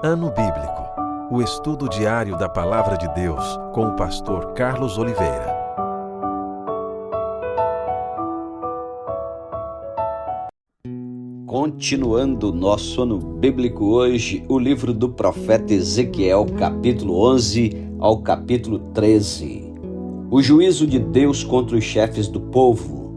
Ano Bíblico, o estudo diário da Palavra de Deus com o pastor Carlos Oliveira. Continuando nosso ano bíblico hoje, o livro do profeta Ezequiel, capítulo 11 ao capítulo 13. O juízo de Deus contra os chefes do povo.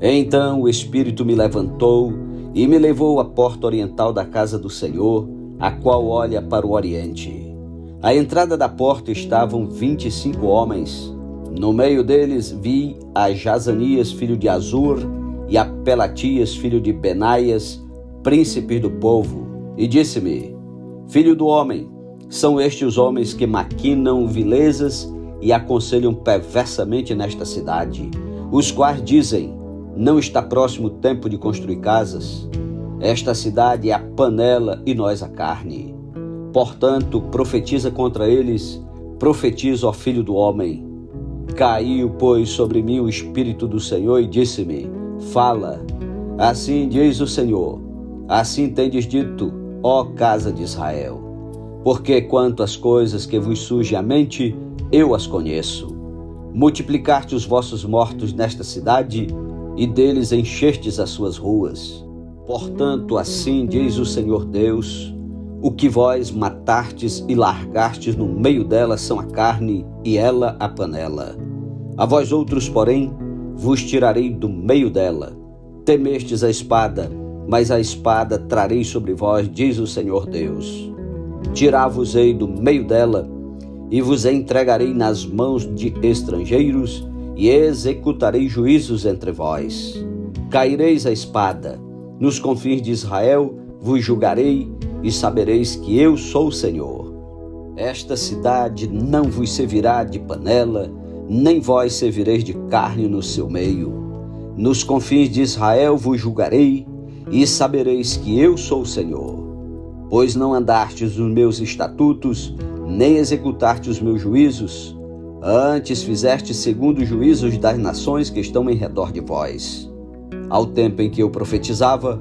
Então o Espírito me levantou e me levou à porta oriental da casa do Senhor, a qual olha para o oriente. À entrada da porta estavam 25 homens. No meio deles vi a Jazanias, filho de Azur, e a Pelatias, filho de Benaias, príncipes do povo, e disse-me: Filho do homem, são estes os homens que maquinam vilezas e aconselham perversamente nesta cidade, os quais dizem: não está próximo o tempo de construir casas? Esta cidade é a panela e nós a carne. Portanto, profetiza contra eles, profetiza, ó filho do homem. Caiu, pois, sobre mim o Espírito do Senhor e disse-me: Fala, assim diz o Senhor, assim tendes dito, ó casa de Israel. Porque quanto às coisas que vos surgem à mente, eu as conheço. Multiplicaste os vossos mortos nesta cidade, e deles enchestes as suas ruas. Portanto, assim diz o Senhor Deus, o que vós matastes e largastes no meio dela são a carne, e ela a panela. A vós outros, porém, vos tirarei do meio dela. Temestes a espada, mas a espada trarei sobre vós, diz o Senhor Deus. Tirar-vos-ei do meio dela, e vos entregarei nas mãos de estrangeiros, e executarei juízos entre vós. Caireis a espada, nos confins de Israel vos julgarei, e sabereis que eu sou o Senhor. Esta cidade não vos servirá de panela, nem vós servireis de carne no seu meio. Nos confins de Israel vos julgarei, e sabereis que eu sou o Senhor. Pois não andastes nos meus estatutos, nem executastes os meus juízos, antes fizeste segundo os juízos das nações que estão em redor de vós. Ao tempo em que eu profetizava,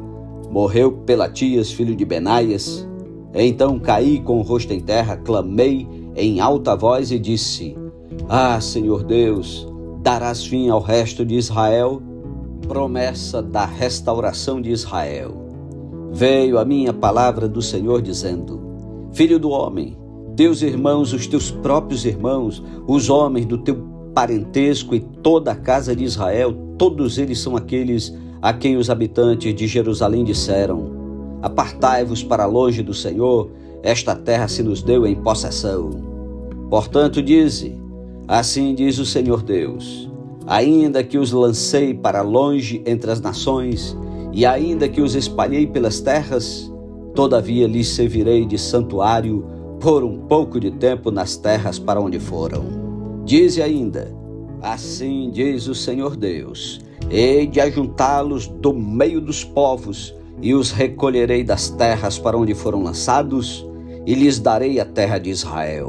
morreu Pelatias, filho de Benaias. Então caí com o rosto em terra, clamei em alta voz e disse: Ah, Senhor Deus, darás fim ao resto de Israel? Promessa da restauração de Israel. Veio a minha palavra do Senhor dizendo: Filho do homem, teus irmãos, os teus próprios irmãos, os homens do teu parentesco e toda a casa de Israel, todos eles são aqueles a quem os habitantes de Jerusalém disseram: Apartai-vos para longe do Senhor, esta terra se nos deu em possessão. Portanto, dize: Assim diz o Senhor Deus, ainda que os lancei para longe entre as nações, e ainda que os espalhei pelas terras, todavia lhes servirei de santuário por um pouco de tempo nas terras para onde foram. Dize ainda: Assim diz o Senhor Deus, hei de ajuntá-los do meio dos povos, e os recolherei das terras para onde foram lançados, e lhes darei a terra de Israel.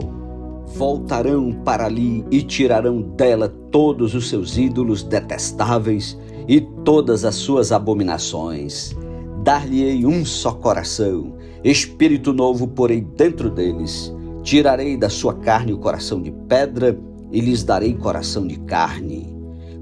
Voltarão para ali e tirarão dela todos os seus ídolos detestáveis e todas as suas abominações. Dar-lhe-ei um só coração, espírito novo porei dentro deles. Tirarei da sua carne o coração de pedra e lhes darei coração de carne,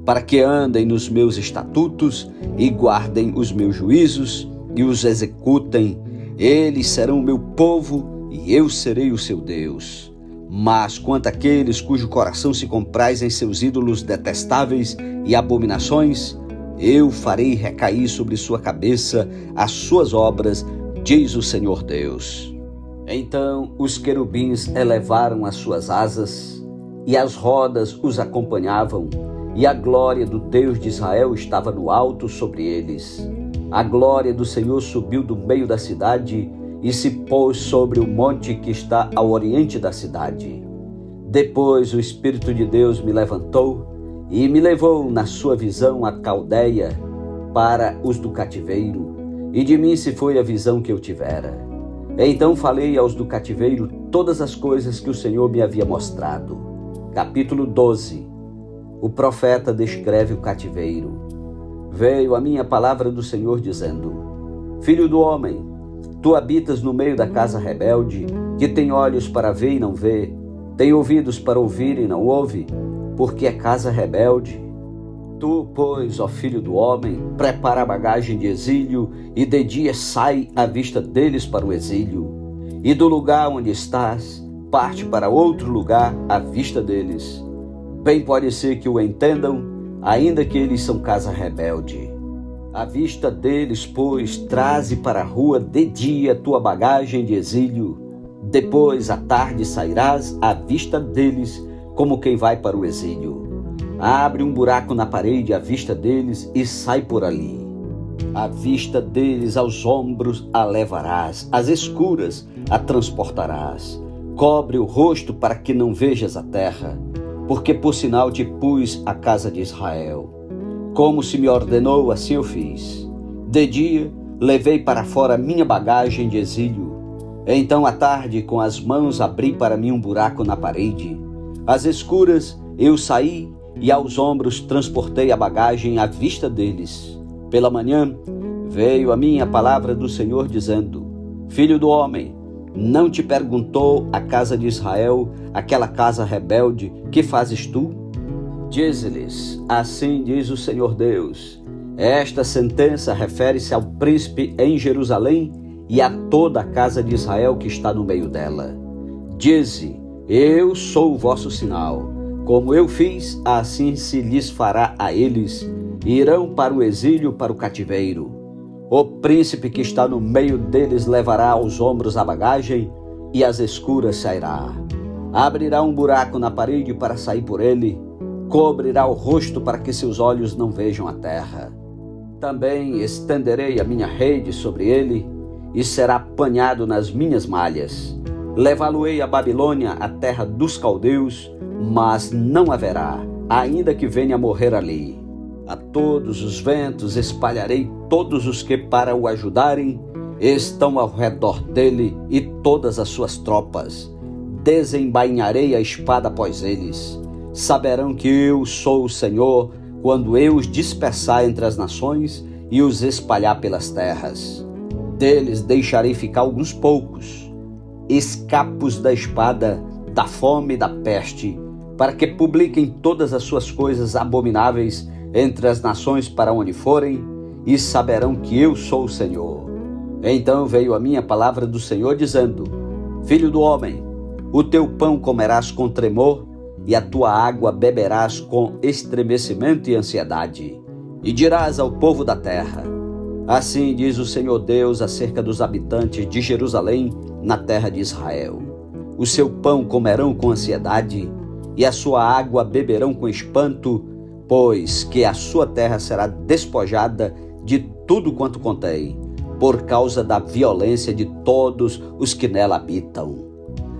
para que andem nos meus estatutos e guardem os meus juízos e os executem. Eles serão o meu povo e eu serei o seu Deus. Mas quanto àqueles cujo coração se compraz em seus ídolos detestáveis e abominações, eu farei recair sobre sua cabeça as suas obras, diz o Senhor Deus. Então os querubins elevaram as suas asas, e as rodas os acompanhavam, e a glória do Deus de Israel estava no alto sobre eles. A glória do Senhor subiu do meio da cidade e se pôs sobre o monte que está ao oriente da cidade. Depois o Espírito de Deus me levantou e me levou na sua visão à Caldeia para os do cativeiro, e de mim se foi a visão que eu tivera. Então falei aos do cativeiro todas as coisas que o Senhor me havia mostrado. Capítulo 12. O profeta descreve o cativeiro. Veio a minha palavra do Senhor dizendo: Filho do homem, Tu habitas no meio da casa rebelde, que tem olhos para ver e não vê, tem ouvidos para ouvir e não ouve, porque é casa rebelde. Tu, pois, ó filho do homem, prepara a bagagem de exílio, e de dia sai à vista deles para o exílio. E do lugar onde estás, parte para outro lugar à vista deles. Bem pode ser que o entendam, ainda que eles são casa rebelde. À vista deles, pois, traze para a rua de dia tua bagagem de exílio. Depois, à tarde, sairás à vista deles, como quem vai para o exílio. Abre um buraco na parede à vista deles e sai por ali. À vista deles, aos ombros a levarás, às escuras a transportarás. Cobre o rosto para que não vejas a terra, porque por sinal te pus a casa de Israel. Como se me ordenou, assim eu fiz. De dia, levei para fora minha bagagem de exílio. Então, à tarde, com as mãos abri para mim um buraco na parede. Às escuras, eu saí e aos ombros transportei a bagagem à vista deles. Pela manhã, veio a mim a palavra do Senhor dizendo: Filho do homem, não te perguntou a casa de Israel, aquela casa rebelde, que fazes tu? Dize-lhes: assim diz o Senhor Deus, esta sentença refere-se ao príncipe em Jerusalém e a toda a casa de Israel que está no meio dela. Dize: eu sou o vosso sinal. Como eu fiz, assim se lhes fará a eles. Irão para o exílio, para o cativeiro. O príncipe que está no meio deles levará aos ombros a bagagem e às escuras sairá. Abrirá um buraco na parede para sair por ele. Cobrirá o rosto para que seus olhos não vejam a terra. Também estenderei a minha rede sobre ele e será apanhado nas minhas malhas. Levá-lo-ei a Babilônia, a terra dos caldeus, mas não haverá, ainda que venha a morrer ali. A todos os ventos espalharei todos os que para o ajudarem estão ao redor dele e todas as suas tropas. Desembainharei a espada após eles. Saberão que eu sou o Senhor quando eu os dispersar entre as nações e os espalhar pelas terras. Deles deixarei ficar alguns poucos, escapos da espada, da fome e da peste, para que publiquem todas as suas coisas abomináveis entre as nações para onde forem, e saberão que eu sou o Senhor. Então veio a minha palavra do Senhor dizendo: Filho do homem, o teu pão comerás com tremor, e a tua água beberás com estremecimento e ansiedade. E dirás ao povo da terra: assim diz o Senhor Deus acerca dos habitantes de Jerusalém na terra de Israel. O seu pão comerão com ansiedade, e a sua água beberão com espanto, pois que a sua terra será despojada de tudo quanto contém, por causa da violência de todos os que nela habitam.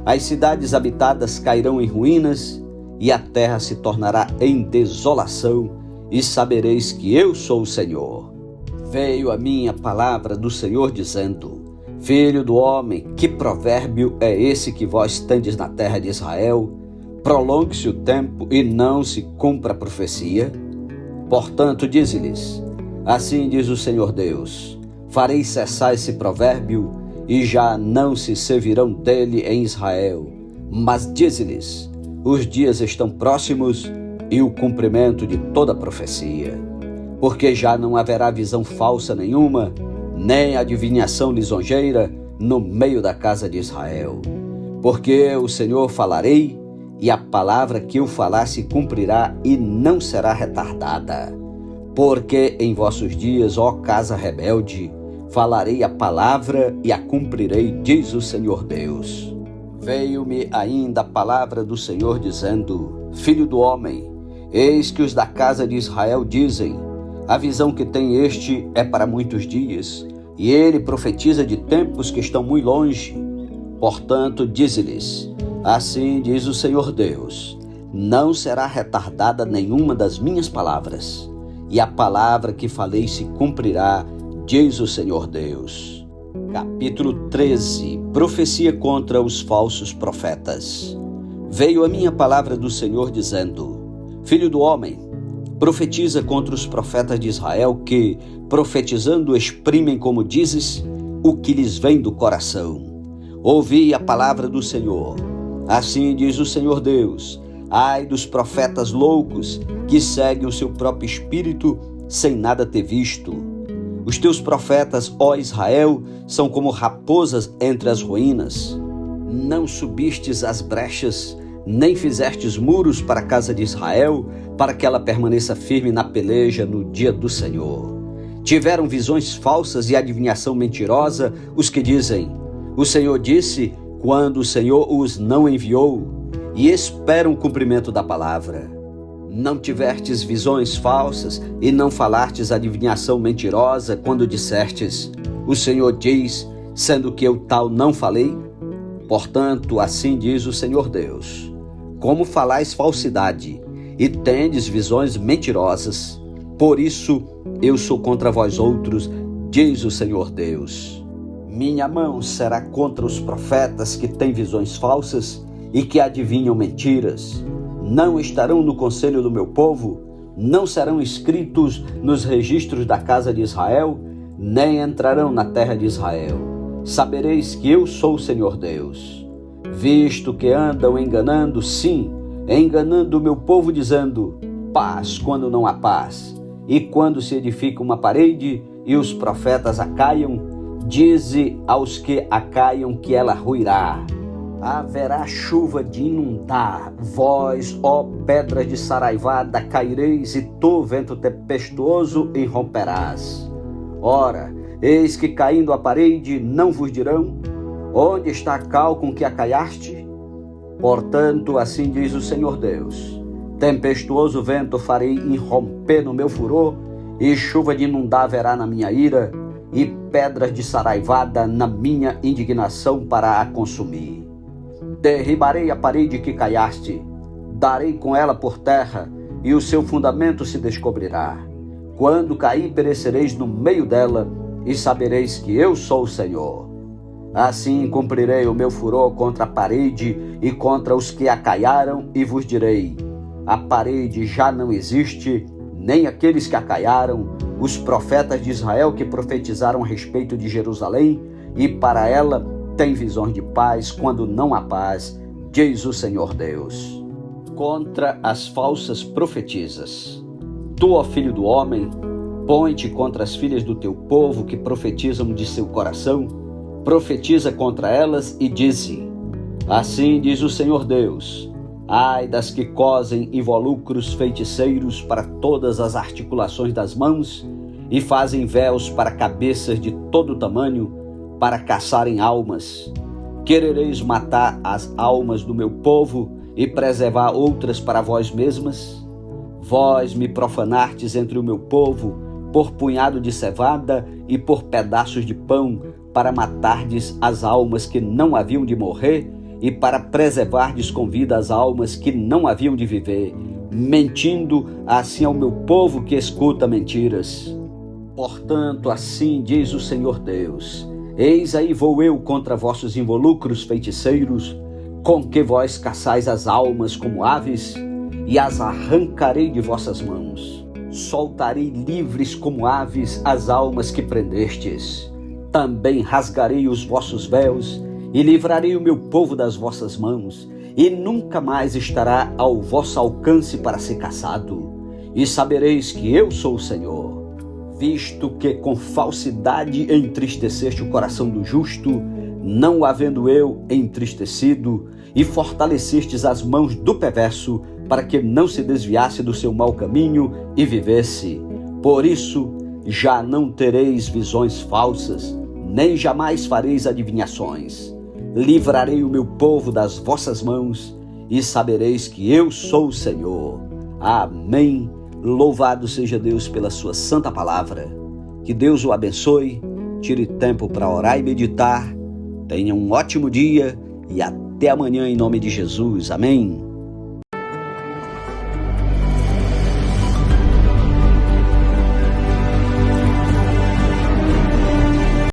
As cidades habitadas cairão em ruínas, e a terra se tornará em desolação, e sabereis que eu sou o Senhor. Veio a mim a palavra do Senhor dizendo: Filho do homem, que provérbio é esse que vós tendes na terra de Israel? Prolongue-se o tempo e não se cumpra a profecia? Portanto, dize-lhes: assim diz o Senhor Deus, farei cessar esse provérbio, e já não se servirão dele em Israel. Mas dize-lhes: os dias estão próximos e o cumprimento de toda profecia. Porque já não haverá visão falsa nenhuma, nem adivinhação lisonjeira no meio da casa de Israel. Porque o Senhor falarei, e a palavra que eu falar se cumprirá e não será retardada. Porque em vossos dias, ó casa rebelde, falarei a palavra e a cumprirei, diz o Senhor Deus. Veio-me ainda a palavra do Senhor dizendo: Filho do homem, eis que os da casa de Israel dizem: a visão que tem este é para muitos dias, e ele profetiza de tempos que estão muito longe. Portanto, dize-lhes: assim diz o Senhor Deus, não será retardada nenhuma das minhas palavras, e a palavra que falei se cumprirá, diz o Senhor Deus. Capítulo 13. Profecia contra os falsos profetas. Veio a minha palavra do Senhor dizendo: Filho do homem, profetiza contra os profetas de Israel que, profetizando, exprimem como dizes, o que lhes vem do coração. Ouvi a palavra do Senhor. Assim diz o Senhor Deus: ai dos profetas loucos que seguem o seu próprio espírito sem nada ter visto. Os teus profetas, ó Israel, são como raposas entre as ruínas. Não subistes às brechas, nem fizestes muros para a casa de Israel, para que ela permaneça firme na peleja no dia do Senhor. Tiveram visões falsas e adivinhação mentirosa os que dizem: o Senhor disse, quando o Senhor os não enviou, e esperam o cumprimento da palavra. Não tivestes visões falsas e não falastes adivinhação mentirosa quando dissestes: o Senhor diz, sendo que eu tal não falei? Portanto, assim diz o Senhor Deus: como falais falsidade e tendes visões mentirosas, por isso eu sou contra vós outros, diz o Senhor Deus. Minha mão será contra os profetas que têm visões falsas e que adivinham mentiras. Não estarão no conselho do meu povo, não serão inscritos nos registros da casa de Israel, nem entrarão na terra de Israel. Sabereis que eu sou o Senhor Deus. Visto que andam enganando, sim, enganando o meu povo, dizendo paz quando não há paz, e quando se edifica uma parede e os profetas a caiam, dize aos que a caiam que ela ruirá. Haverá chuva de inundar, vós, ó pedras de saraivada, caireis, e tu, vento tempestuoso, irromperás. Ora, eis que caindo a parede não vos dirão: onde está a cal com que a caiaste? Portanto, assim diz o Senhor Deus: tempestuoso vento farei irromper no meu furor, e chuva de inundar haverá na minha ira, e pedras de saraivada na minha indignação para a consumir. Derribarei a parede que caiaste, darei com ela por terra, e o seu fundamento se descobrirá. Quando cair, perecereis no meio dela, e sabereis que eu sou o Senhor. Assim cumprirei o meu furor contra a parede e contra os que a caiaram, e vos direi: a parede já não existe, nem aqueles que a caiaram, os profetas de Israel que profetizaram a respeito de Jerusalém, e para ela tem visões de paz quando não há paz, diz o Senhor Deus. Contra as falsas profetisas. Tu, ó filho do homem, põe-te contra as filhas do teu povo que profetizam de seu coração, profetiza contra elas e dize: assim diz o Senhor Deus: ai das que cosem involucros feiticeiros para todas as articulações das mãos e fazem véus para cabeças de todo tamanho, para caçarem almas. Querereis matar as almas do meu povo e preservar outras para vós mesmas? Vós me profanastes entre o meu povo por punhado de cevada e por pedaços de pão, para matardes as almas que não haviam de morrer e para preservardes com vida as almas que não haviam de viver, mentindo assim ao meu povo que escuta mentiras. Portanto, assim diz o Senhor Deus: eis aí vou eu contra vossos involucros feiticeiros, com que vós caçais as almas como aves, e as arrancarei de vossas mãos. Soltarei livres como aves as almas que prendestes. Também rasgarei os vossos véus, e livrarei o meu povo das vossas mãos, e nunca mais estará ao vosso alcance para ser caçado. E sabereis que eu sou o Senhor. Visto que com falsidade entristeceste o coração do justo, não havendo eu entristecido, e fortalecestes as mãos do perverso, para que não se desviasse do seu mau caminho e vivesse. Por isso, já não tereis visões falsas, nem jamais fareis adivinhações. Livrarei o meu povo das vossas mãos, e sabereis que eu sou o Senhor. Amém. Louvado seja Deus pela sua santa palavra. Que Deus o abençoe, tire tempo para orar e meditar. Tenha um ótimo dia e até amanhã em nome de Jesus. Amém.